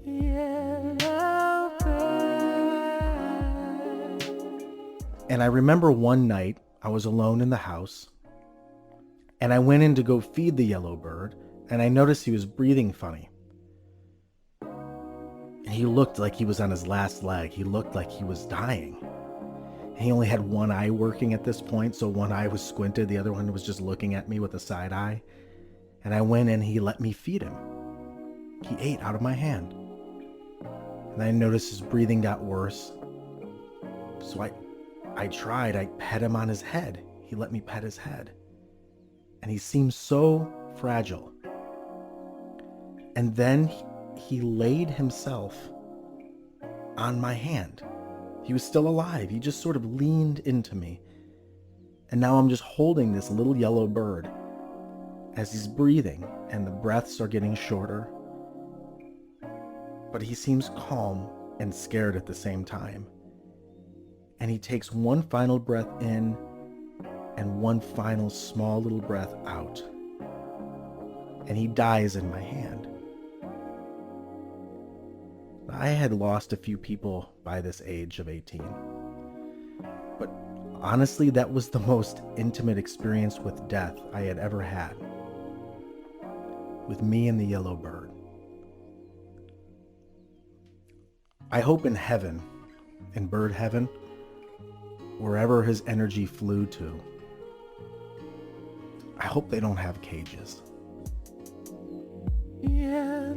Yellow bird. And I remember one night I was alone in the house, and I went in to go feed the yellow bird, and I noticed he was breathing funny. And he looked like he was on his last leg. He looked like he was dying. And he only had one eye working at this point, so one eye was squinted, the other one was just looking at me with a side eye. And I went in, he let me feed him. He ate out of my hand. And I noticed his breathing got worse. So I tried, I pet him on his head. He let me pet his head. And he seemed so fragile. And then he laid himself on my hand. He was still alive. He just sort of leaned into me. And now I'm just holding this little yellow bird as he's breathing, and the breaths are getting shorter. But he seems calm and scared at the same time. And he takes one final breath in and one final small little breath out. And he dies in my hand. I had lost a few people by this age of 18. But honestly, that was the most intimate experience with death I had ever had. With me and the yellow bird. I hope in heaven, in bird heaven, wherever his energy flew to, I hope they don't have cages. Yellow